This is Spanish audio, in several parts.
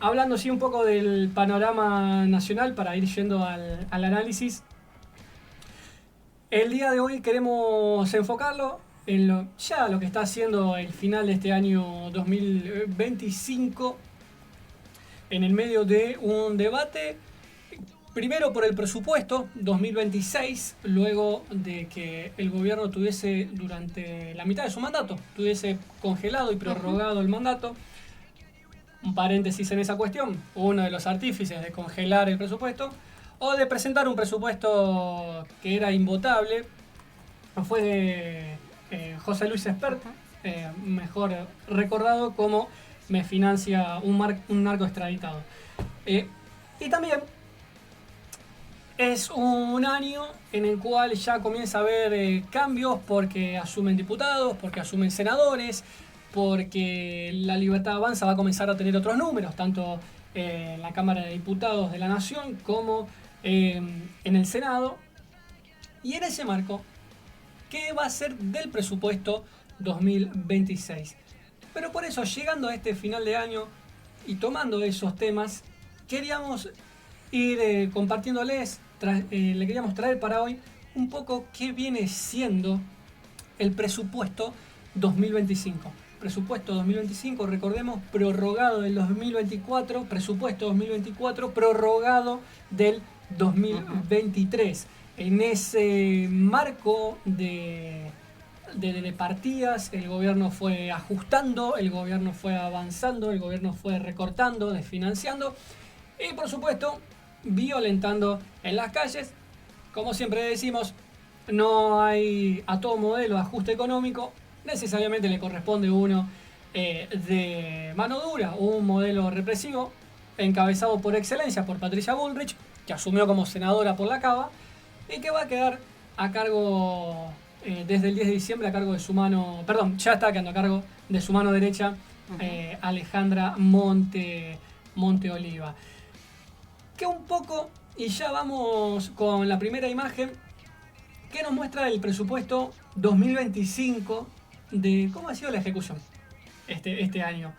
hablando sí un poco del panorama nacional para ir yendo al análisis. El día de hoy queremos enfocarlo en lo que está haciendo el final de este año 2025 en el medio de un debate, primero por el presupuesto 2026, luego de que el gobierno tuviese durante la mitad de su mandato, tuviese congelado y prorrogado el mandato. Un paréntesis en esa cuestión, uno de los artífices de congelar el presupuesto o de presentar un presupuesto que era invotable fue José Luis Espert, mejor recordado como Me Financia un narco extraditado. Y también es un año en el cual ya comienza a haber cambios porque asumen diputados, porque asumen senadores, porque la Libertad Avanza va a comenzar a tener otros números, tanto en la Cámara de Diputados de la Nación como en el Senado. Y en ese marco, ¿qué va a ser del presupuesto 2026? Pero por eso, llegando a este final de año y tomando esos temas, queríamos ir compartiéndoles, le queríamos traer para hoy un poco qué viene siendo el presupuesto 2025. Presupuesto 2025, recordemos, prorrogado del 2024, presupuesto 2024, prorrogado del 2023. En ese marco de partidas, el gobierno fue ajustando, el gobierno fue avanzando, el gobierno fue recortando, desfinanciando y, por supuesto, violentando en las calles. Como siempre decimos, no hay a todo modelo de ajuste económico, necesariamente le corresponde uno de mano dura, un modelo represivo encabezado por excelencia por Patricia Bullrich, que asumió como senadora por la Cava y que va a quedar a cargo desde el 10 de diciembre a cargo de su mano, perdón, ya está quedando a cargo de su mano derecha, Alejandra Monteoliva. Que un poco, y ya vamos con la primera imagen, que nos muestra el presupuesto 2025 de cómo ha sido la ejecución este año.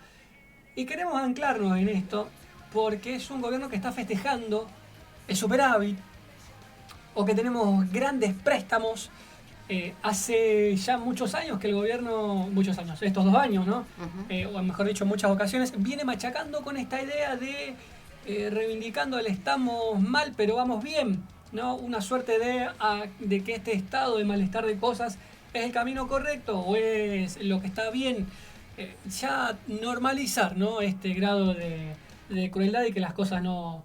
Y queremos anclarnos en esto porque es un gobierno que está festejando el superávit o que tenemos grandes préstamos. Hace ya muchos años que el gobierno, estos 2 años, ¿no? O mejor dicho, en muchas ocasiones, viene machacando con esta idea de reivindicando el estamos mal pero vamos bien, ¿no? Una suerte de que este estado de malestar de cosas es el camino correcto o es lo que está bien. Ya normalizar, ¿no? Este grado de crueldad y que las cosas no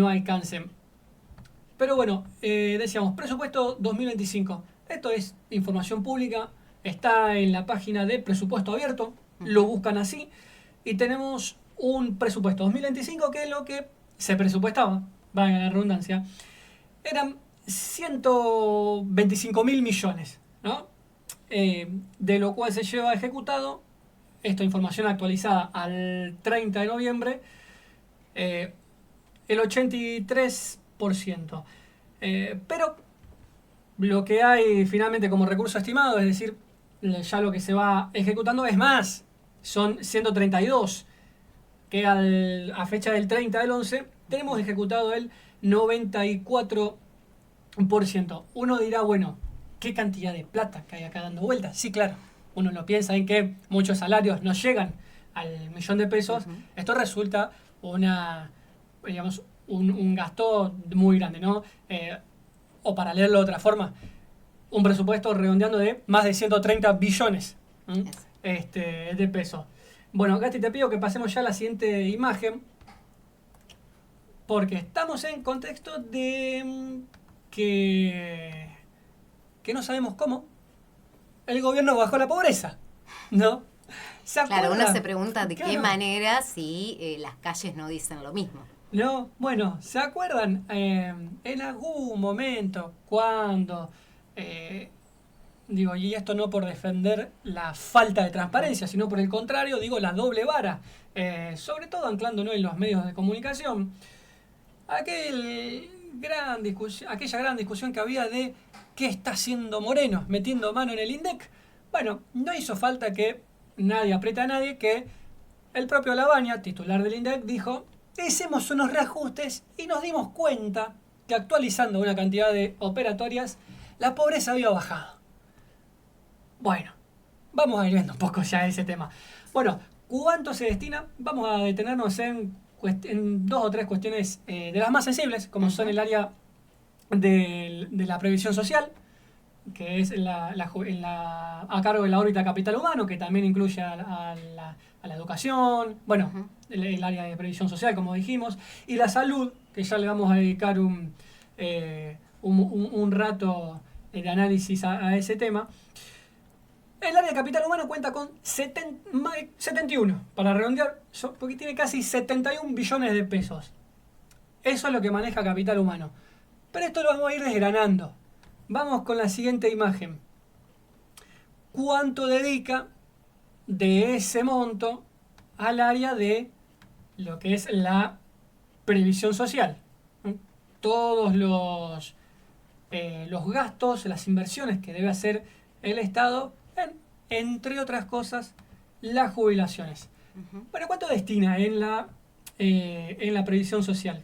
alcancen. Pero bueno, decíamos, presupuesto 2025. Esto es información pública, está en la página de Presupuesto Abierto, lo buscan así, y tenemos un presupuesto 2025 que es lo que se presupuestaba, valga la redundancia, eran 125.000 millones, ¿no? De lo cual se lleva ejecutado, esta información actualizada al 30 de noviembre, el 83%. Pero lo que hay finalmente como recurso estimado, es decir, ya lo que se va ejecutando es más, son 132, que a fecha del 30 del 11 tenemos ejecutado el 94%. Uno dirá, bueno, ¿qué cantidad de plata que hay acá dando vueltas? Sí, claro, uno lo piensa en que muchos salarios no llegan al millón de pesos. Esto resulta un gasto muy grande, ¿no? O para leerlo de otra forma, un presupuesto redondeando de más de 130 billones de pesos. Bueno, Gasti, te pido que pasemos ya a la siguiente imagen, porque estamos en contexto de que no sabemos cómo el gobierno bajó la pobreza, ¿no? Claro, uno se pregunta de qué manera si las calles no dicen lo mismo. No, bueno, ¿se acuerdan? En algún momento, cuando, y esto no por defender la falta de transparencia, sino por el contrario, la doble vara, sobre todo anclándonos en los medios de comunicación, aquella gran discusión que había de qué está haciendo Moreno, metiendo mano en el INDEC. Bueno, no hizo falta que nadie apriete a nadie, que el propio Labaña, titular del INDEC, dijo: hicimos unos reajustes y nos dimos cuenta que actualizando una cantidad de operatorias, la pobreza había bajado. Bueno, vamos a ir viendo un poco ya ese tema. Bueno, ¿cuánto se destina? Vamos a detenernos en 2 o 3 cuestiones de las más sensibles, como son el área de la previsión social, que es a cargo de la órbita capital humano, que también incluye a la educación, bueno, el área de previsión social, como dijimos, y la salud, que ya le vamos a dedicar un rato de análisis a ese tema. El área de capital humano cuenta con 71, para redondear, porque tiene casi 71 billones de pesos. Eso es lo que maneja capital humano. Pero esto lo vamos a ir desgranando. Vamos con la siguiente imagen. ¿Cuánto dedica de ese monto al área de lo que es la previsión social? Todos los gastos, las inversiones que debe hacer el Estado entre otras cosas, las jubilaciones. Bueno, ¿cuánto destina en la previsión social?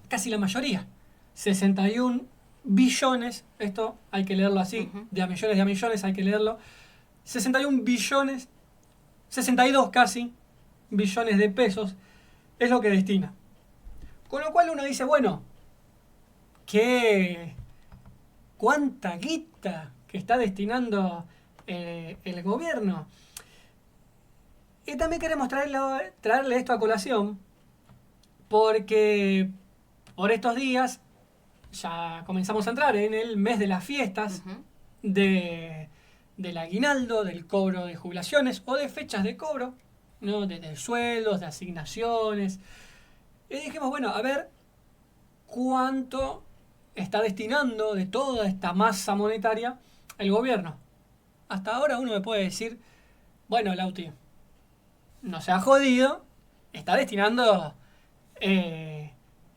Casi la mayoría. 61 billones, esto hay que leerlo así, de a millones hay que leerlo. 61 billones, 62 casi billones de pesos es lo que destina. Con lo cual uno dice, bueno, ¿cuánta guita que está destinando el gobierno? Y también queremos traerle esto a colación porque por estos días ya comenzamos a entrar en el mes de las fiestas del aguinaldo, del cobro de jubilaciones o de fechas de cobro, ¿no? de sueldos, de asignaciones. Y dijimos, bueno, a ver cuánto está destinando de toda esta masa monetaria el gobierno. Hasta ahora uno me puede decir, bueno, Lauti, no se ha jodido, está destinando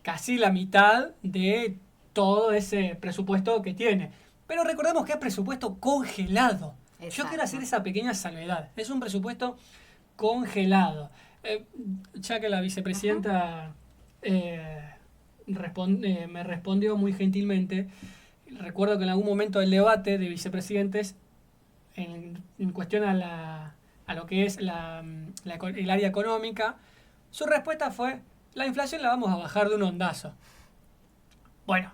casi la mitad de todo ese presupuesto que tiene. Pero recordemos que es presupuesto congelado. Exacto. Yo quiero hacer esa pequeña salvedad. Es un presupuesto congelado. Ya que la vicepresidenta me respondió muy gentilmente, recuerdo que en algún momento del debate de vicepresidentes, en cuestión a lo que es el área económica, su respuesta fue, la inflación la vamos a bajar de un ondazo. Bueno,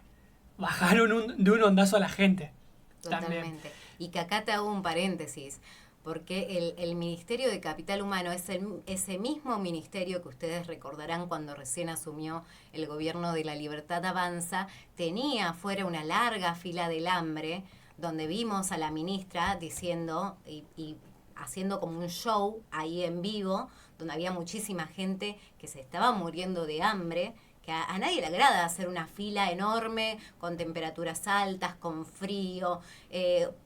bajaron de un ondazo a la gente. Totalmente. También. Y que acá te hago un paréntesis, porque el Ministerio de Capital Humano es ese mismo ministerio que ustedes recordarán cuando recién asumió el gobierno de La Libertad Avanza, tenía afuera una larga fila del hambre, donde vimos a la ministra diciendo y haciendo como un show ahí en vivo, donde había muchísima gente que se estaba muriendo de hambre, que a nadie le agrada hacer una fila enorme, con temperaturas altas, con frío.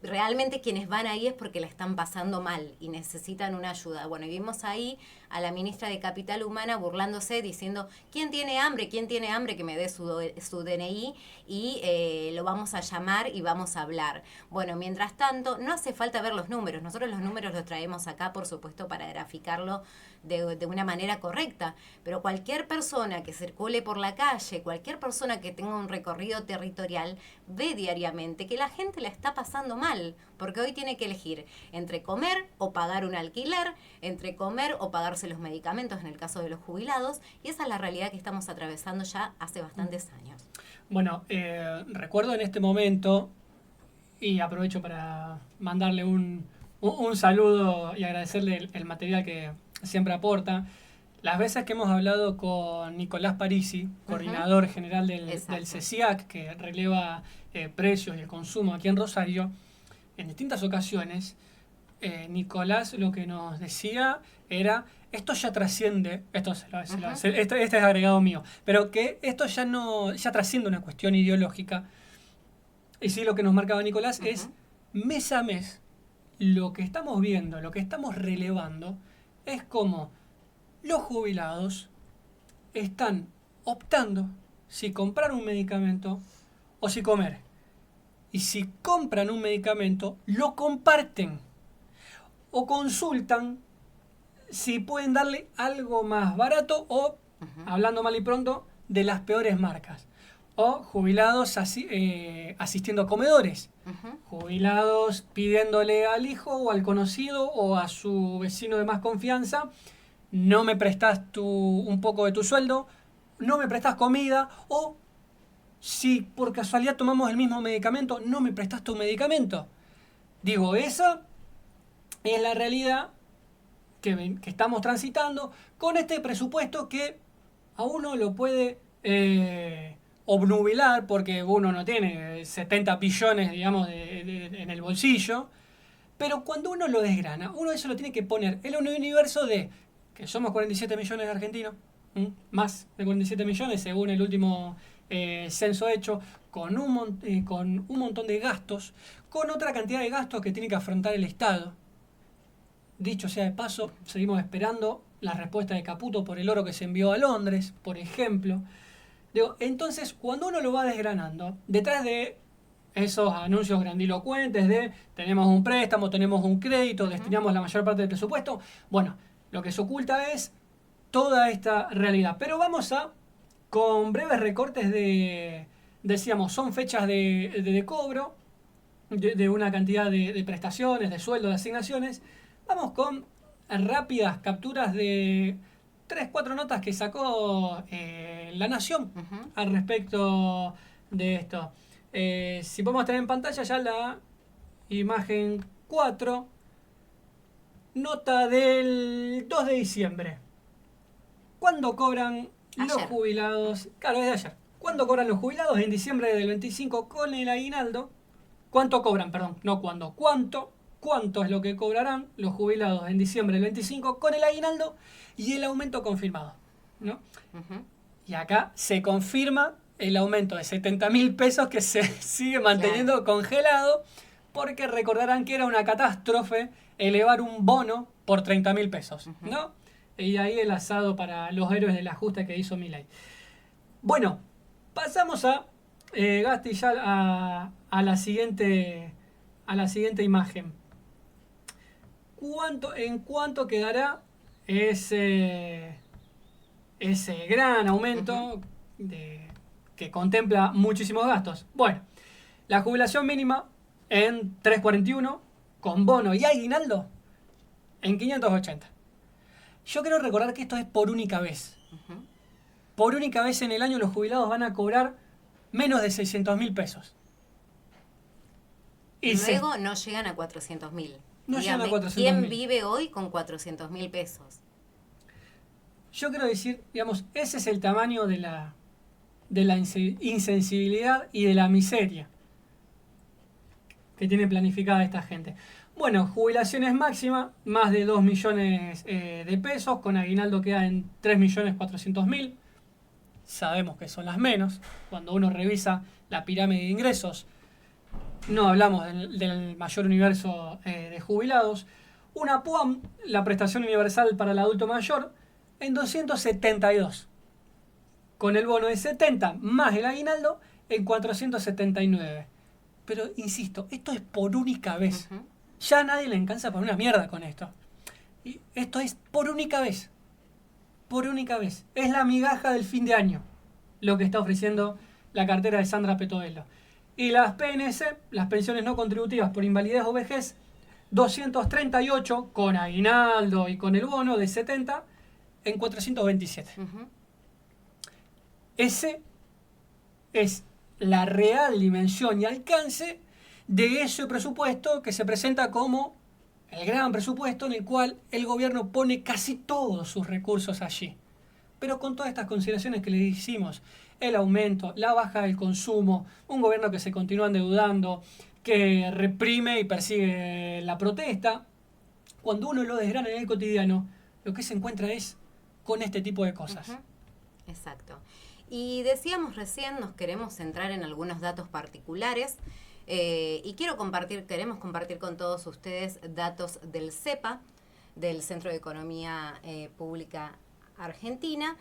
Realmente quienes van ahí es porque la están pasando mal y necesitan una ayuda. Bueno, y vimos ahí a la ministra de Capital Humana burlándose, diciendo, ¿quién tiene hambre? ¿Quién tiene hambre? Que me dé su DNI y lo vamos a llamar y vamos a hablar. Bueno, mientras tanto, no hace falta ver los números. Nosotros los números los traemos acá, por supuesto, para graficarlo de una manera correcta. Pero cualquier persona que circule por la calle, cualquier persona que tenga un recorrido territorial, ve diariamente que la gente la está pasando mal, porque hoy tiene que elegir entre comer o pagar un alquiler, entre comer o pagarse los medicamentos en el caso de los jubilados, y esa es la realidad que estamos atravesando ya hace bastantes años. Bueno, recuerdo en este momento, y aprovecho para mandarle un saludo y agradecerle el material que siempre aporta, las veces que hemos hablado con Nicolás Parisi, coordinador general del CECIAC, que releva precios y el consumo aquí en Rosario, en distintas ocasiones, Nicolás lo que nos decía era, esto ya trasciende, este es agregado mío, pero que esto ya trasciende una cuestión ideológica. Y sí, lo que nos marcaba Nicolás es, mes a mes, lo que estamos viendo, lo que estamos relevando, es como los jubilados están optando si comprar un medicamento o si comer. Y si compran un medicamento, lo comparten o consultan si pueden darle algo más barato o hablando mal y pronto, de las peores marcas. O jubilados asistiendo a comedores. Jubilados pidiéndole al hijo o al conocido o a su vecino de más confianza, no me prestas un poco de tu sueldo, no me prestas comida, o si por casualidad tomamos el mismo medicamento, no me prestas tu medicamento. Digo, esa es la realidad que estamos transitando con este presupuesto que a uno lo puede obnubilar porque uno no tiene 70 billones, digamos, en el bolsillo. Pero cuando uno lo desgrana, uno eso lo tiene que poner en un universo de que somos 47 millones de argentinos, más de 47 millones según el último censo hecho, con un montón de gastos, con otra cantidad de gastos que tiene que afrontar el Estado. Dicho sea de paso, seguimos esperando la respuesta de Caputo por el oro que se envió a Londres, por ejemplo. Digo, entonces, cuando uno lo va desgranando, detrás de esos anuncios grandilocuentes de tenemos un préstamo, tenemos un crédito, destinamos la mayor parte del presupuesto, bueno, lo que se oculta es toda esta realidad. Pero vamos con breves recortes decíamos, son fechas de cobro, de una cantidad de prestaciones, de sueldos, de asignaciones. Vamos con rápidas capturas de 3-4 notas que sacó La Nación al respecto de esto. Si podemos tener en pantalla ya la imagen 4, nota del 2 de diciembre. ¿Cuándo cobran los jubilados? Claro, es de ayer. ¿Cuándo cobran los jubilados? En diciembre del 25 con el aguinaldo. ¿Cuánto cobran? Perdón, no cuándo. ¿Cuánto es lo que cobrarán los jubilados en diciembre del 25 con el aguinaldo y el aumento confirmado? ¿No? Y acá se confirma el aumento de 70.000 pesos que se sigue manteniendo congelado, porque recordarán que era una catástrofe elevar un bono por 30.000 pesos, ¿no? Y ahí el asado para los héroes del ajuste que hizo Milei. Bueno, pasamos Gasti, ya a la siguiente imagen. ¿En cuánto quedará ese gran aumento que contempla muchísimos gastos? Bueno, la jubilación mínima en 341, con bono y aguinaldo en 580. Yo quiero recordar que esto es por única vez. Por única vez en el año los jubilados van a cobrar menos de 600.000 pesos. Y luego no llegan a 400.000. No llegan a 400.000. ¿Quién vive hoy con 400.000 pesos? Yo quiero decir, digamos, ese es el tamaño de la insensibilidad y de la miseria que tiene planificada esta gente. Bueno, jubilaciones máximas, más de 2 millones de pesos, con aguinaldo queda en 3.400.000. Sabemos que son las menos. Cuando uno revisa la pirámide de ingresos, no hablamos del mayor universo de jubilados. Una PUAM, la prestación universal para el adulto mayor, en 272. Con el bono de 70 más el aguinaldo en 479. Pero insisto, esto es por única vez. Ya a nadie le alcanza por una mierda con esto. Y esto es por única vez. Por única vez. Es la migaja del fin de año lo que está ofreciendo la cartera de Sandra Petovelo. Y las PNC, las pensiones no contributivas por invalidez o vejez, 238 con aguinaldo y con el bono de 70 en 427. Ese es la real dimensión y alcance de ese presupuesto que se presenta como el gran presupuesto en el cual el gobierno pone casi todos sus recursos allí. Pero con todas estas consideraciones que le hicimos, el aumento, la baja del consumo, un gobierno que se continúa endeudando, que reprime y persigue la protesta, cuando uno lo desgrana en el cotidiano, lo que se encuentra es con este tipo de cosas. Exacto. Y decíamos recién, nos queremos centrar en algunos datos particulares y queremos compartir con todos ustedes datos del CEPA, del Centro de Economía Pública Argentina,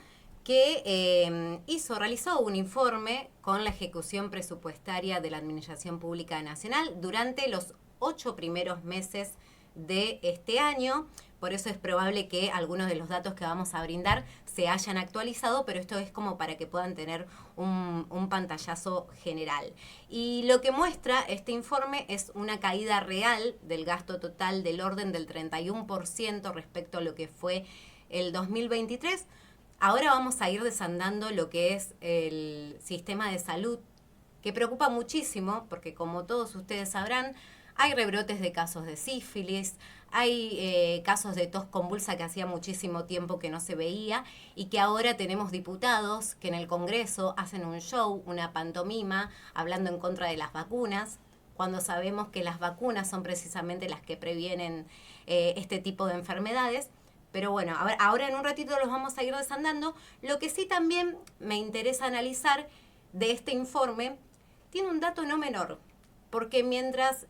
que realizó un informe con la ejecución presupuestaria de la Administración Pública Nacional durante los 8 primeros meses de este año, por eso es probable que algunos de los datos que vamos a brindar se hayan actualizado, pero esto es como para que puedan tener un pantallazo general. Y lo que muestra este informe es una caída real del gasto total del orden del 31% respecto a lo que fue el 2023. Ahora vamos a ir desandando lo que es el sistema de salud, que preocupa muchísimo, porque como todos ustedes sabrán, hay rebrotes de casos de sífilis, hay casos de tos convulsa que hacía muchísimo tiempo que no se veía y que ahora tenemos diputados que en el Congreso hacen un show, una pantomima, hablando en contra de las vacunas, cuando sabemos que las vacunas son precisamente las que previenen este tipo de enfermedades. Pero bueno, ahora en un ratito los vamos a ir desandando. Lo que sí también me interesa analizar de este informe, tiene un dato no menor, porque mientras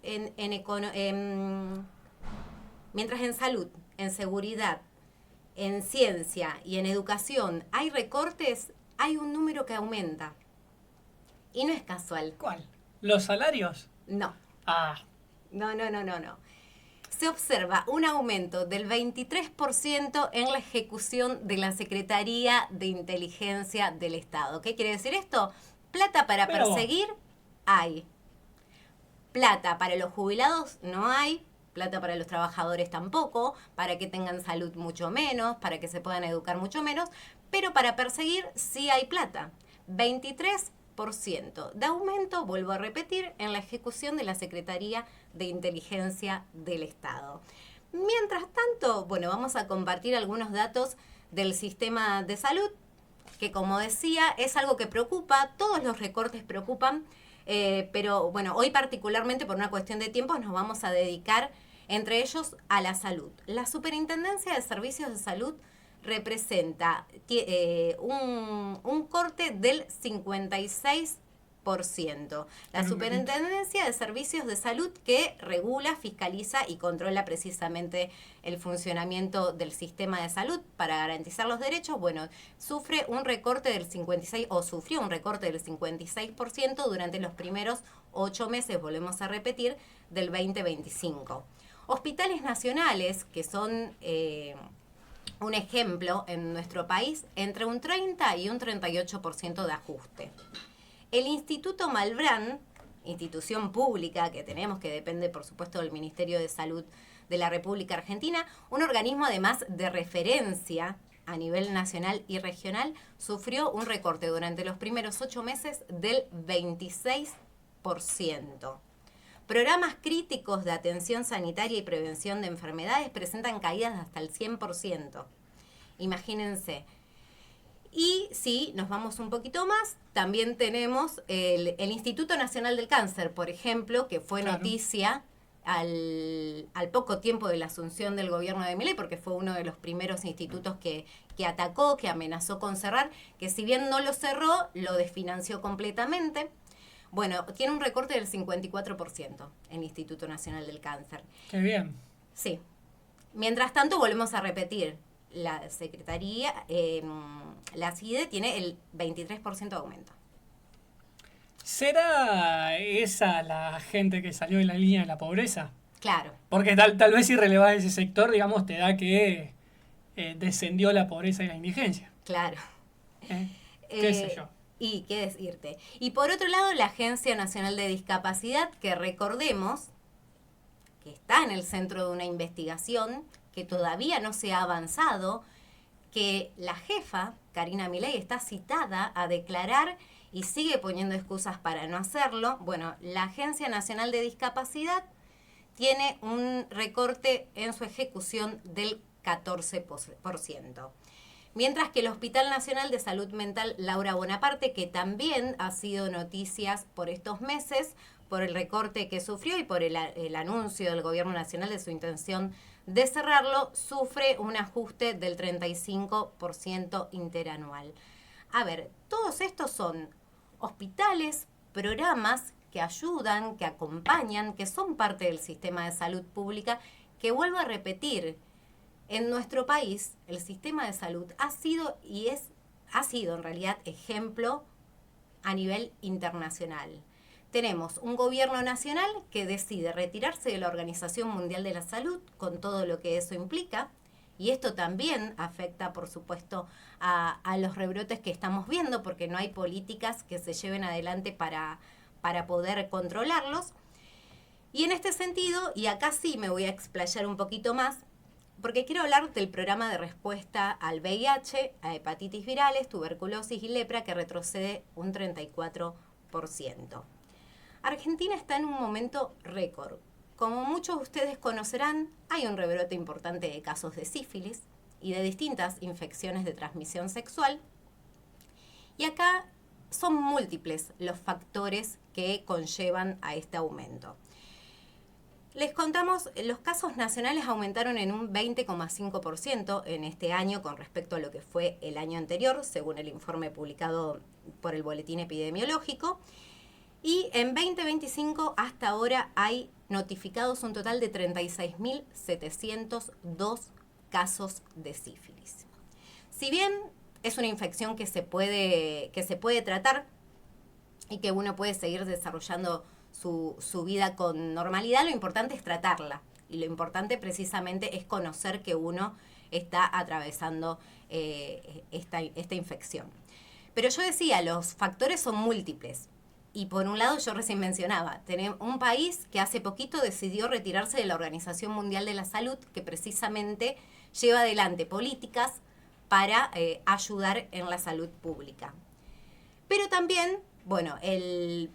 mientras en salud, en seguridad, en ciencia y en educación hay recortes, hay un número que aumenta. Y no es casual. ¿Cuál? ¿Los salarios? No. Ah. No. Se observa un aumento del 23% en la ejecución de la Secretaría de Inteligencia del Estado. ¿Qué quiere decir esto? Plata para perseguir hay. Plata para los jubilados no hay. Plata para los trabajadores tampoco, para que tengan salud mucho menos, para que se puedan educar mucho menos, pero para perseguir sí hay plata. 23% de aumento, vuelvo a repetir, en la ejecución de la Secretaría de Inteligencia del Estado. Mientras tanto, bueno, vamos a compartir algunos datos del sistema de salud, que como decía, es algo que preocupa, todos los recortes preocupan, pero bueno, hoy particularmente por una cuestión de tiempo nos vamos a dedicar entre ellos a la salud. La Superintendencia de Servicios de Salud representa un corte del 56%. La Superintendencia de Servicios de Salud que regula, fiscaliza y controla precisamente el funcionamiento del sistema de salud para garantizar los derechos, bueno, sufrió un recorte del 56% durante los primeros 8 meses, volvemos a repetir, del 2025. Hospitales nacionales, que son un ejemplo en nuestro país, entre un 30 y un 38% de ajuste. El Instituto Malbrán, institución pública que tenemos, que depende por supuesto del Ministerio de Salud de la República Argentina, un organismo además de referencia a nivel nacional y regional, sufrió un recorte durante los primeros 8 meses del 26%. Programas críticos de atención sanitaria y prevención de enfermedades presentan caídas de hasta el 100%. Imagínense. Y si nos vamos un poquito más, también tenemos el Instituto Nacional del Cáncer, por ejemplo, que fue noticia al poco tiempo de la asunción del gobierno de Milei, porque fue uno de los primeros institutos que atacó, que amenazó con cerrar, que si bien no lo cerró, lo desfinanció completamente. Bueno, tiene un recorte del 54% el Instituto Nacional del Cáncer. Qué bien. Sí. Mientras tanto, volvemos a repetir, la Secretaría, la CIDE tiene el 23% de aumento. ¿Será esa la gente que salió de la línea de la pobreza? Claro. Porque tal vez si relevás ese sector, digamos, te da que descendió la pobreza y la indigencia. Claro. ¿Qué sé yo? Y qué decirte. Y por otro lado, la Agencia Nacional de Discapacidad, que recordemos que está en el centro de una investigación que todavía no se ha avanzado, que la jefa, Karina Milei, está citada a declarar y sigue poniendo excusas para no hacerlo. Bueno, la Agencia Nacional de Discapacidad tiene un recorte en su ejecución del 14%. Mientras que el Hospital Nacional de Salud Mental Laura Bonaparte, que también ha sido noticias por estos meses, por el recorte que sufrió y por el anuncio del Gobierno Nacional de su intención de cerrarlo, sufre un ajuste del 35% interanual. A ver, todos estos son hospitales, programas que ayudan, que acompañan, que son parte del sistema de salud pública, que vuelvo a repetir, en nuestro país el sistema de salud ha sido en realidad ejemplo a nivel internacional. Tenemos un gobierno nacional que decide retirarse de la Organización Mundial de la Salud, con todo lo que eso implica, Y esto también afecta, por supuesto, a los rebrotes que estamos viendo, porque no hay políticas que se lleven adelante para poder controlarlos. Y en este sentido, y acá sí me voy a explayar un poquito más, porque quiero hablar del programa de respuesta al VIH, a hepatitis virales, tuberculosis y lepra, que retrocede un 34%. Argentina está en un momento récord. Como muchos de ustedes conocerán, hay un rebrote importante de casos de sífilis y de distintas infecciones de transmisión sexual. Y acá son múltiples los factores que conllevan a este aumento. Les contamos, los casos nacionales aumentaron en un 20,5% en este año con respecto a lo que fue el año anterior, según el informe publicado por el Boletín Epidemiológico. Y en 2025 hasta ahora hay notificados un total de 36.702 casos de sífilis. Si bien es una infección que se puede tratar y que uno puede seguir desarrollando su vida con normalidad, lo importante es tratarla. Y lo importante precisamente es conocer que uno está atravesando esta infección. Pero yo decía, los factores son múltiples. Y por un lado, yo recién mencionaba, tenemos un país que hace poquito decidió retirarse de la Organización Mundial de la Salud, que precisamente lleva adelante políticas para ayudar en la salud pública. Pero también, bueno, el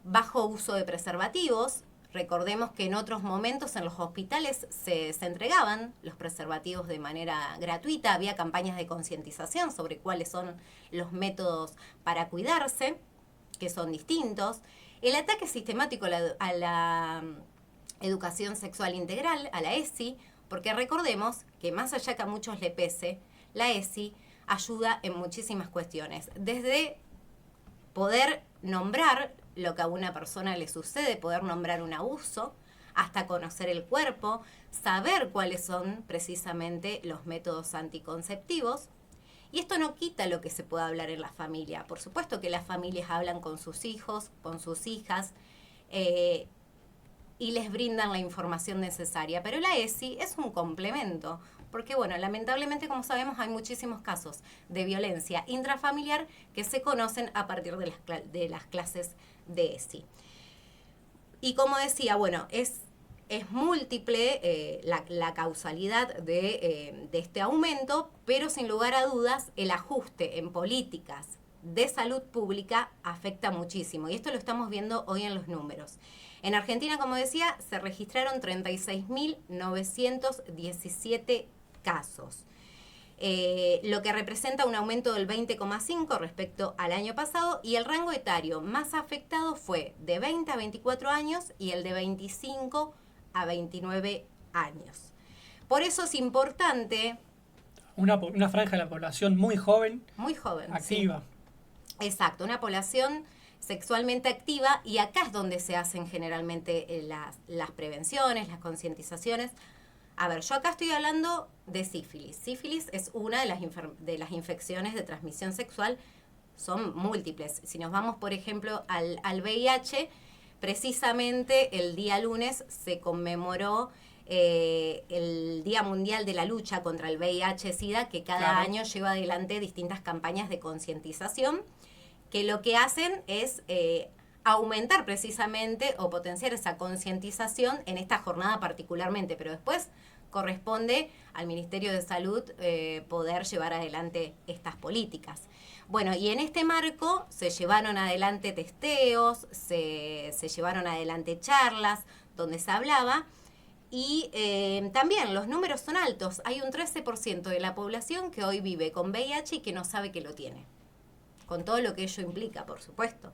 bajo uso de preservativos. Recordemos que en otros momentos en los hospitales se entregaban los preservativos de manera gratuita, había campañas de concientización sobre cuáles son los métodos para cuidarse, que son distintos. El ataque sistemático a la educación sexual integral, a la ESI, porque recordemos que más allá que a muchos le pese, la ESI ayuda en muchísimas cuestiones, desde poder nombrar lo que a una persona le sucede, poder nombrar un abuso, hasta conocer el cuerpo, saber cuáles son precisamente los métodos anticonceptivos. Y esto no quita lo que se pueda hablar en la familia. Por supuesto que las familias hablan con sus hijos, con sus hijas, y les brindan la información necesaria. Pero la ESI es un complemento, porque bueno, lamentablemente, como sabemos, hay muchísimos casos de violencia intrafamiliar que se conocen a partir de las clases de ESI. Y como decía, bueno, es múltiple la causalidad de este aumento, pero sin lugar a dudas el ajuste en políticas de salud pública afecta muchísimo. Y esto lo estamos viendo hoy en los números. En Argentina, como decía, se registraron 36.917 casos. Lo que representa un aumento del 20,5% respecto al año pasado, y el rango etario más afectado fue de 20 a 24 años y el de 25 a 29 años. Por eso es importante... Una franja de la población muy joven. Muy joven, activa. Sí. Exacto, una población sexualmente activa, y acá es donde se hacen generalmente las prevenciones, las concientizaciones. A ver, yo acá estoy hablando de sífilis. Sífilis es una de las infecciones de transmisión sexual, son múltiples. Si nos vamos, por ejemplo, al VIH, precisamente el día lunes se conmemoró el Día Mundial de la Lucha contra el VIH-Sida, que cada año lleva adelante distintas campañas de concientización, que lo que hacen es aumentar precisamente o potenciar esa concientización en esta jornada particularmente, pero después corresponde al Ministerio de Salud poder llevar adelante estas políticas. Bueno, y en este marco se llevaron adelante testeos, se llevaron adelante charlas donde se hablaba, y también los números son altos. Hay un 13% de la población que hoy vive con VIH y que no sabe que lo tiene, con todo lo que ello implica, por supuesto.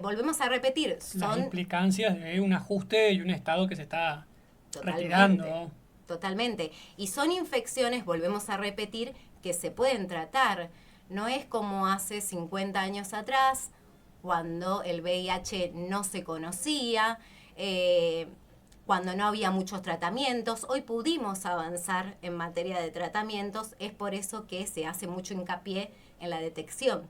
Volvemos a repetir, las implicancias de un ajuste y un Estado que se está retirando. Totalmente. Y son infecciones, volvemos a repetir, que se pueden tratar. No es como hace 50 años atrás, cuando el VIH no se conocía, cuando no había muchos tratamientos. Hoy pudimos avanzar en materia de tratamientos, es por eso que se hace mucho hincapié en la detección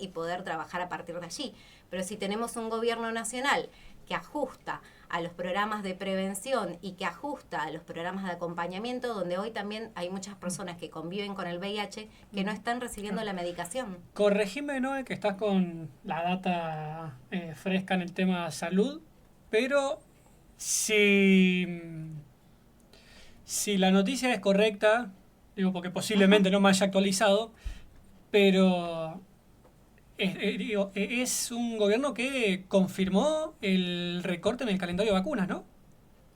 y poder trabajar a partir de allí. Pero si tenemos un gobierno nacional que ajusta a los programas de prevención y que ajusta a los programas de acompañamiento, donde hoy también hay muchas personas que conviven con el VIH que no están recibiendo la medicación. Corregime, Noé, que estás con la data fresca en el tema salud, pero si, si la noticia es correcta, digo porque posiblemente no me haya actualizado, pero digo, es un gobierno que confirmó el recorte en el calendario de vacunas, ¿no?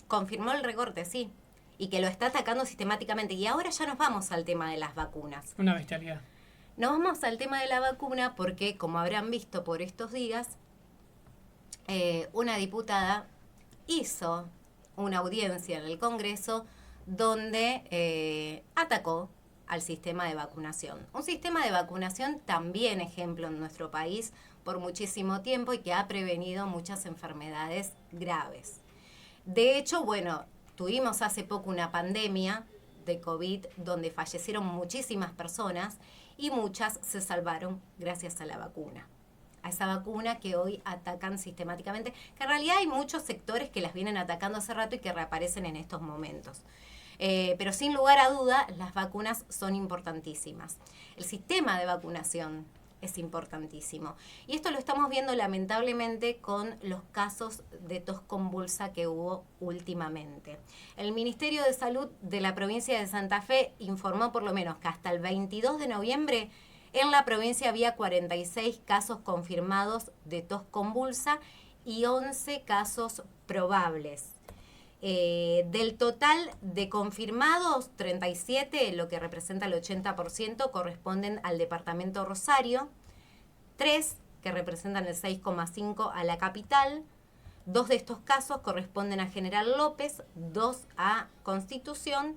Confirmó el recorte, sí, y que lo está atacando sistemáticamente. Y ahora ya nos vamos al tema de las vacunas. Una bestialidad. Nos vamos al tema de la vacuna porque, como habrán visto por estos días, una diputada hizo una audiencia en el Congreso donde atacó al sistema de vacunación. Un sistema de vacunación también ejemplo en nuestro país por muchísimo tiempo y que ha prevenido muchas enfermedades graves. De hecho, bueno, tuvimos hace poco una pandemia de COVID donde fallecieron muchísimas personas y muchas se salvaron gracias a la vacuna. A esa vacuna que hoy atacan sistemáticamente, que en realidad hay muchos sectores que las vienen atacando hace rato y que reaparecen en estos momentos. Pero sin lugar a duda, las vacunas son importantísimas. El sistema de vacunación es importantísimo. Y esto lo estamos viendo lamentablemente con los casos de tos convulsa que hubo últimamente. El Ministerio de Salud de la provincia de Santa Fe informó por lo menos que hasta el 22 de noviembre en la provincia había 46 casos confirmados de tos convulsa y 11 casos probables. Del total de confirmados, 37, lo que representa el 80%, corresponden al departamento Rosario, 3, que representan el 6,5% a la capital, 2 de estos casos corresponden a General López, 2 a Constitución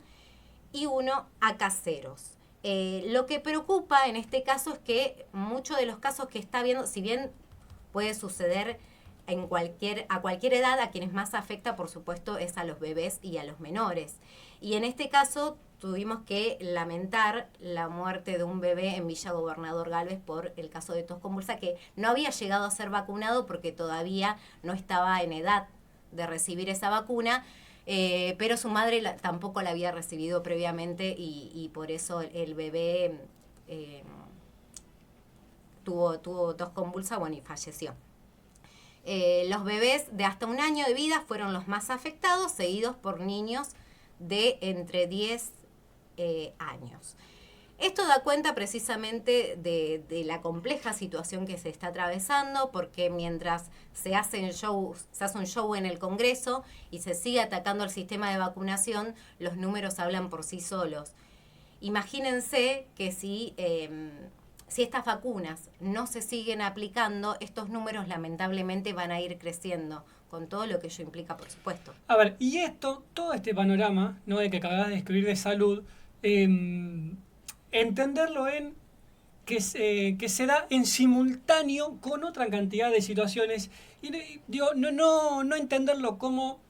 y 1 a Caseros. Lo que preocupa en este caso es que muchos de los casos que está viendo, si bien puede suceder a cualquier edad, a quienes más afecta, por supuesto, es a los bebés y a los menores. Y en este caso tuvimos que lamentar la muerte de un bebé en Villa Gobernador Galvez por el caso de tos convulsa, que no había llegado a ser vacunado porque todavía no estaba en edad de recibir esa vacuna, pero su madre tampoco la había recibido previamente y por eso el bebé tuvo tos convulsa, bueno, y falleció. Los bebés de hasta 1 año de vida fueron los más afectados, seguidos por niños de entre 10 años. Esto da cuenta precisamente de la compleja situación que se está atravesando, porque mientras se hace un show en el Congreso y se sigue atacando el sistema de vacunación, los números hablan por sí solos. Imagínense que si estas vacunas no se siguen aplicando, estos números lamentablemente van a ir creciendo, con todo lo que ello implica, por supuesto. A ver, y todo este panorama, ¿no?, de que acabas de describir de salud, entenderlo en que se da en simultáneo con otra cantidad de situaciones, y digo, no entenderlo como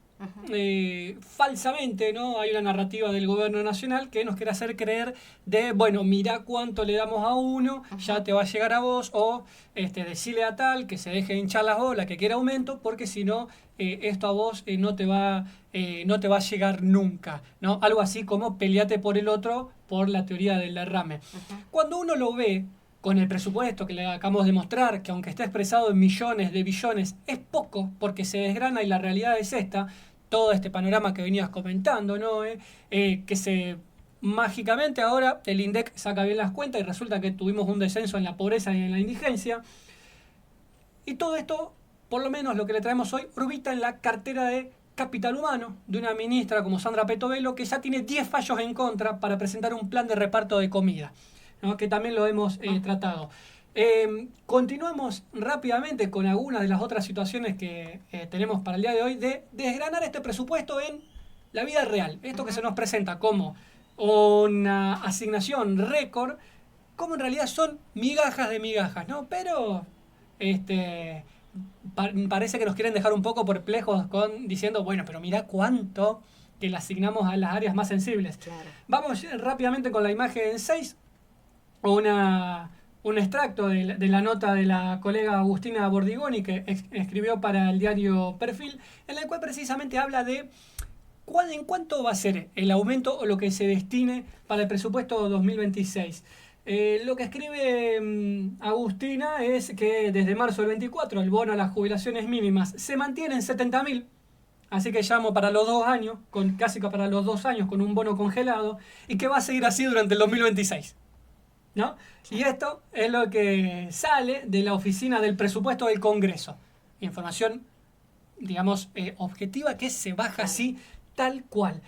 falsamente, ¿no? Hay una narrativa del gobierno nacional que nos quiere hacer creer de, bueno, mira cuánto le damos a uno, ya te va a llegar a vos, o decirle a tal que se deje de hinchar las bolas, que quiera aumento, porque si no, esto a vos no te va a llegar nunca, ¿no? Algo así como peleate por el otro, por la teoría del derrame. Cuando uno lo ve con el presupuesto que le acabamos de mostrar, que aunque está expresado en millones de billones, es poco porque se desgrana y la realidad es esta, todo este panorama que venías comentando, ¿no? Que se mágicamente ahora el INDEC saca bien las cuentas y resulta que tuvimos un descenso en la pobreza y en la indigencia. Y todo esto, por lo menos lo que le traemos hoy, orbita en la cartera de capital humano de una ministra como Sandra Petovelo, que ya tiene 10 fallos en contra para presentar un plan de reparto de comida, ¿no?, que también lo hemos tratado. Continuamos rápidamente con algunas de las otras situaciones que tenemos para el día de hoy, de desgranar este presupuesto en la vida real. Esto que se nos presenta como una asignación récord, como en realidad son migajas de migajas, ¿no? Pero parece que nos quieren dejar un poco perplejos diciendo, bueno, pero mirá cuánto que le asignamos a las áreas más sensibles. Claro. Vamos rápidamente con la imagen 6, una un extracto de la nota de la colega Agustina Bordigoni que escribió para el diario Perfil, en el cual precisamente habla de en cuánto va a ser el aumento o lo que se destine para el presupuesto 2026. Lo que escribe Agustina es que desde marzo del 24 el bono a las jubilaciones mínimas se mantiene en 70.000, así que llamo para los 2 años, casi para los 2 años con un bono congelado, y que va a seguir así durante el 2026. ¿No? Y esto es lo que sale de la oficina del presupuesto del Congreso. Información, digamos, objetiva que se baja así, tal cual.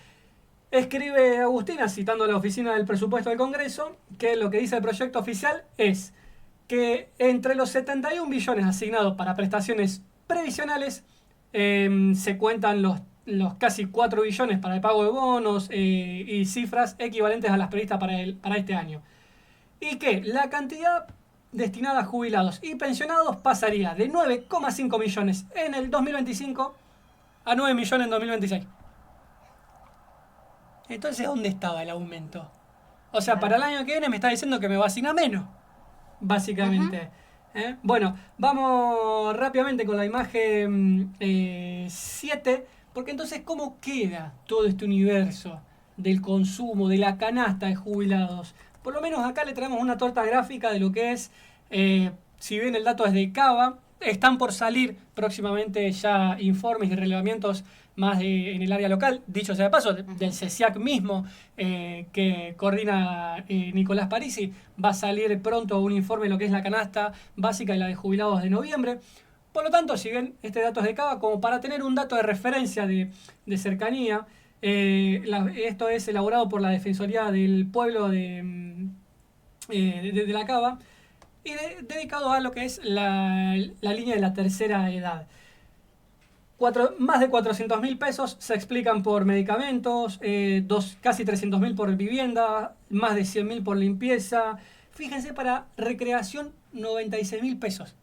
Escribe Agustina, citando la oficina del presupuesto del Congreso, que lo que dice el proyecto oficial es que entre los 71 billones asignados para prestaciones previsionales se cuentan los casi 4 billones para el pago de bonos y cifras equivalentes a las previstas para este año. Y que la cantidad destinada a jubilados y pensionados pasaría de 9,5 millones en el 2025 a 9 millones en 2026. Entonces, ¿dónde estaba el aumento? O sea, para el año que viene me está diciendo que me va a asignar menos, básicamente. Bueno, vamos rápidamente con la imagen 7, porque entonces, ¿cómo queda todo este universo del consumo, de la canasta de jubilados? Por lo menos acá le traemos una torta gráfica de lo que es, si bien el dato es de Cava, están por salir próximamente ya informes y relevamientos más en el área local, dicho sea de paso, del CESIAC mismo, que coordina Nicolás Parisi. Va a salir pronto un informe de lo que es la canasta básica y la de jubilados de noviembre. Por lo tanto, si bien este dato es de Cava, como para tener un dato de referencia de cercanía, esto es elaborado por la Defensoría del Pueblo de la Cava y dedicado a lo que es la línea de la tercera edad. Más de 400.000 pesos se explican por medicamentos, casi 300.000 por vivienda, más de 100.000 por limpieza. Fíjense, para recreación 96.000 pesos.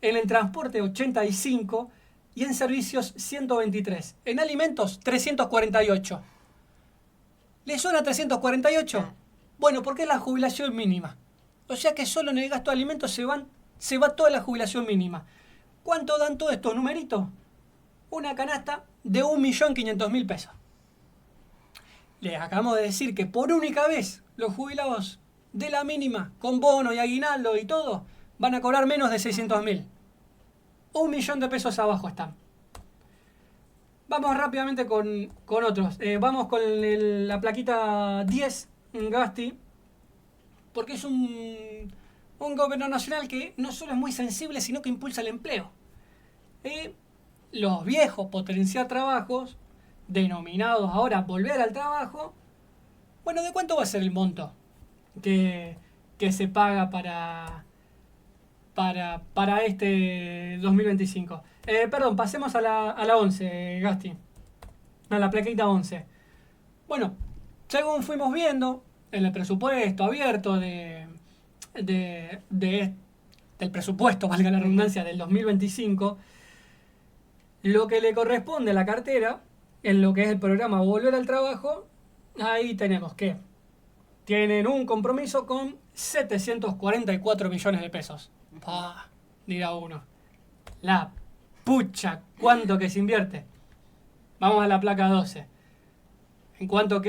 En el transporte 85 y en servicios 123. En alimentos 348. ¿Le suena 348? Bueno, porque es la jubilación mínima. O sea que solo en el gasto de alimentos se va toda la jubilación mínima. ¿Cuánto dan todos estos numeritos? Una canasta de 1.500.000 pesos. Les acabamos de decir que por única vez los jubilados de la mínima, con bono y aguinaldo y todo, van a cobrar menos de 600.000. 1.000.000 de pesos abajo están. Vamos rápidamente con otros. Vamos con la plaquita 10, Gasti, porque es un gobierno nacional que no solo es muy sensible, sino que impulsa el empleo. Los viejos potenciar trabajos, denominados ahora volver al trabajo. Bueno, ¿de cuánto va a ser el monto que se paga para este 2025? Perdón, pasemos a la 11, Gasti. A la plaquita 11. Bueno, según fuimos viendo en el presupuesto abierto del presupuesto, valga la redundancia, del 2025, lo que le corresponde a la cartera, en lo que es el programa Volver al Trabajo, ahí tenemos que tienen un compromiso con 744 millones de pesos. Dirá uno. La pucha, ¿cuánto que se invierte? Vamos a la placa 12. ¿En cuánto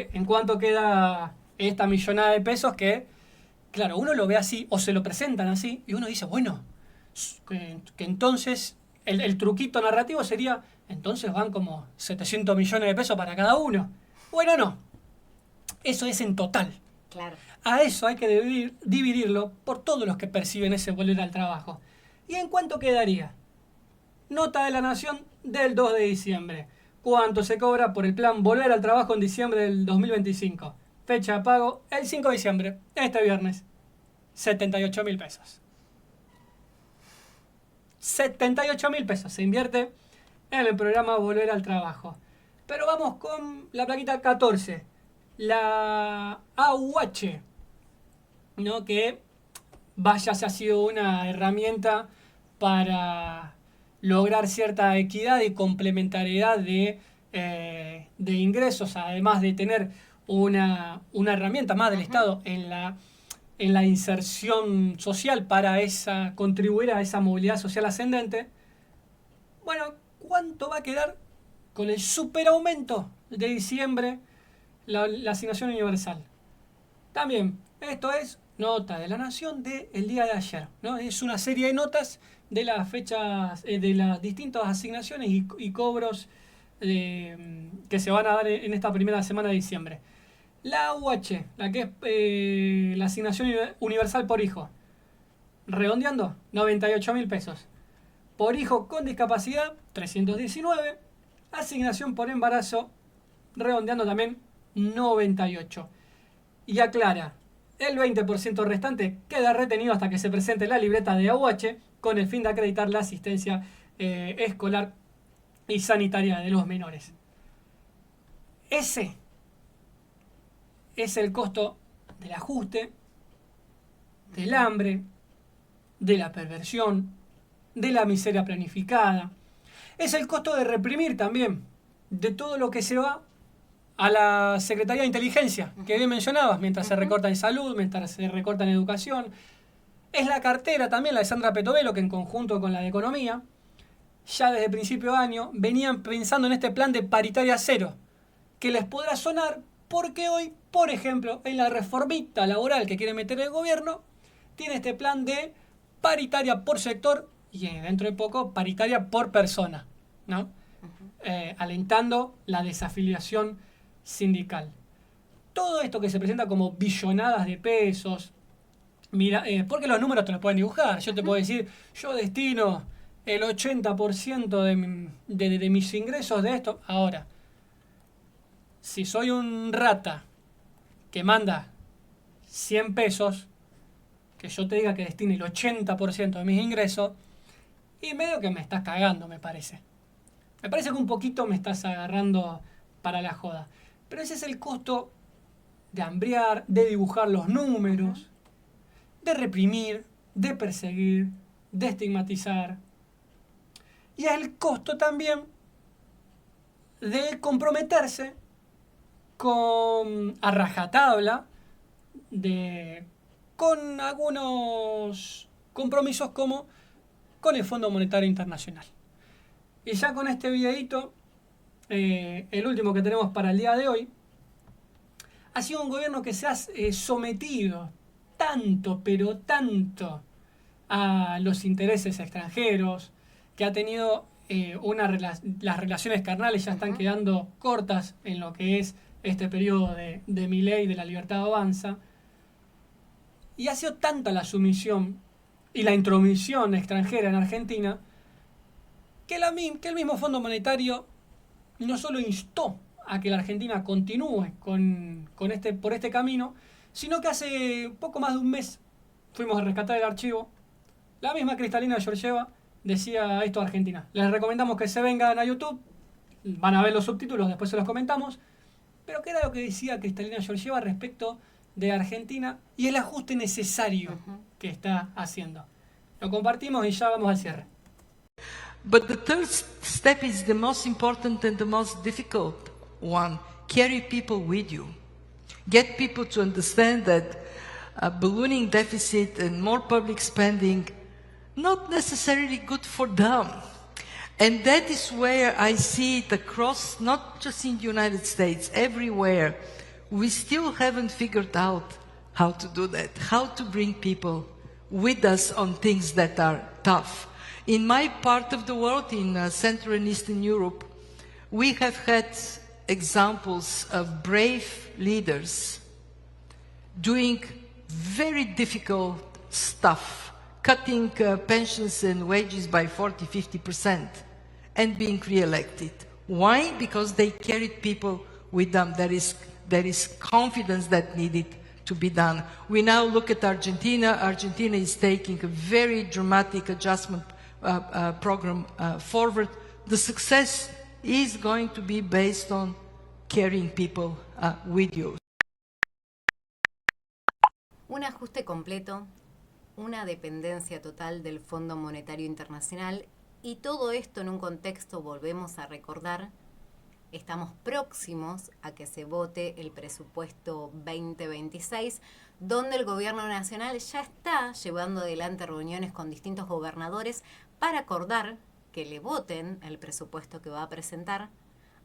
queda esta millonada de pesos que, claro, uno lo ve así o se lo presentan así y uno dice, bueno, que entonces el truquito narrativo sería, entonces van como 700 millones de pesos para cada uno. Bueno, no. Eso es en total. Claro. A eso hay que dividirlo por todos los que perciben ese volver al trabajo. ¿Y en cuánto quedaría? Nota de la Nación del 2 de diciembre. ¿Cuánto se cobra por el plan Volver al Trabajo en diciembre del 2025? Fecha de pago el 5 de diciembre, este viernes. 78.000 pesos. 78.000 pesos se invierte en el programa Volver al Trabajo. Pero vamos con la plaquita 14. La AUH, ¿no? Que vaya se ha sido una herramienta para lograr cierta equidad y complementariedad de ingresos, además de tener una herramienta más del Estado en en la inserción social para contribuir a esa movilidad social ascendente. Bueno, ¿cuánto va a quedar con el superaumento de diciembre la asignación universal? También, esto es nota de La Nación del día de ayer, ¿no? Es una serie de notas de las fechas, de las distintas asignaciones y cobros que se van a dar en esta primera semana de diciembre. La UH, la que es la asignación universal por hijo, redondeando, 98.000 pesos. Por hijo con discapacidad, 319. Asignación por embarazo, redondeando también, 98. Y aclara, el 20% restante queda retenido hasta que se presente la libreta de AUH con el fin de acreditar la asistencia escolar y sanitaria de los menores. Ese es el costo del ajuste, del hambre, de la perversión, de la miseria planificada. Es el costo de reprimir también, de todo lo que se va a la Secretaría de Inteligencia, que bien mencionabas, mientras se recorta en salud, mientras se recorta en educación. Es la cartera también, la de Sandra Petovelo, que en conjunto con la de Economía, ya desde principio de año, venían pensando en este plan de paritaria cero, que les podrá sonar porque hoy, por ejemplo, en la reformita laboral que quiere meter el gobierno, tiene este plan de paritaria por sector y dentro de poco paritaria por persona, ¿no? Alentando la desafiliación sindical. Todo esto que se presenta como billonadas de pesos, mira, porque los números te los pueden dibujar. Yo te puedo decir, yo destino el 80% de mis ingresos de esto. Ahora, si soy un rata que manda 100 pesos, que yo te diga que destine el 80% de mis ingresos, y medio que me estás cagando, me parece. Me parece que un poquito me estás agarrando para la joda. Pero ese es el costo de hambriar, de dibujar los números, de reprimir, de perseguir, de estigmatizar. Y es el costo también de comprometerse a rajatabla con algunos compromisos como con el Fondo Monetario Internacional. Y ya con este videito, el último que tenemos para el día de hoy, ha sido un gobierno que se ha sometido tanto, pero tanto a los intereses extranjeros, que ha tenido las relaciones carnales ya están quedando cortas en lo que es este periodo de Milei, de la Libertad Avanza, y ha sido tanta la sumisión y la intromisión extranjera en Argentina que el mismo Fondo Monetario no solo instó a que la Argentina continúe por este camino, sino que hace poco más de un mes fuimos a rescatar el archivo. La misma Cristalina Georgieva decía esto a Argentina. Les recomendamos que se vengan a YouTube, van a ver los subtítulos, después se los comentamos. Pero ¿qué era lo que decía Cristalina Georgieva respecto de Argentina y el ajuste necesario que está haciendo? Lo compartimos y ya vamos al cierre. But the third step is the most important and the most difficult one. Carry people with you. Get people to understand that a ballooning deficit and more public spending not necessarily good for them. And that is where I see it across, not just in the United States, everywhere. We still haven't figured out how to do that, how to bring people with us on things that are tough. In my part of the world, in Central and Eastern Europe, we have had examples of brave leaders doing very difficult stuff, cutting pensions and wages by 40-50% and being re-elected. Why? Because they carried people with them. There is confidence that needed to be done. We now look at Argentina. Argentina is taking a very dramatic adjustment program forward. The success is going to be based on carrying people with you. Un ajuste completo, una dependencia total del Fondo Monetario Internacional y todo esto en un contexto, volvemos a recordar, estamos próximos a que se vote el presupuesto 2026, donde el gobierno nacional ya está llevando adelante reuniones con distintos gobernadores para acordar que le voten el presupuesto que va a presentar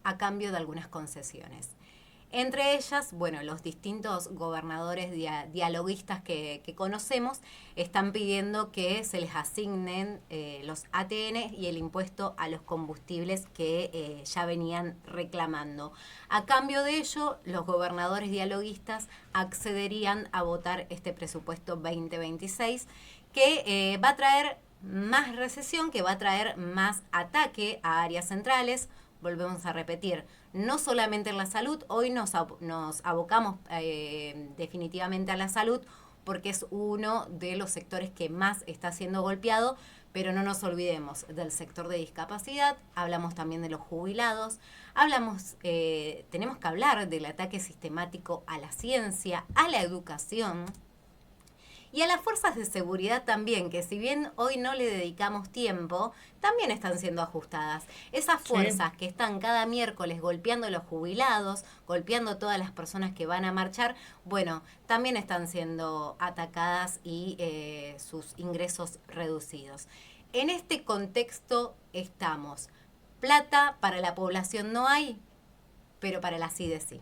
a cambio de algunas concesiones. Entre ellas, bueno, los distintos gobernadores dialoguistas que conocemos están pidiendo que se les asignen los ATN y el impuesto a los combustibles que ya venían reclamando. A cambio de ello, los gobernadores dialoguistas accederían a votar este presupuesto 2026, que va a traer más recesión, que va a traer más ataque a áreas centrales. Volvemos a repetir, no solamente en la salud, hoy nos abocamos definitivamente a la salud porque es uno de los sectores que más está siendo golpeado, pero no nos olvidemos del sector de discapacidad, hablamos también de los jubilados, tenemos que hablar del ataque sistemático a la ciencia, a la educación, y a las fuerzas de seguridad también, que si bien hoy no le dedicamos tiempo, también están siendo ajustadas. Esas fuerzas que están cada miércoles golpeando a los jubilados, golpeando a todas las personas que van a marchar, bueno, también están siendo atacadas y sus ingresos reducidos. En este contexto estamos. Plata para la población no hay, pero para la CIDE sí.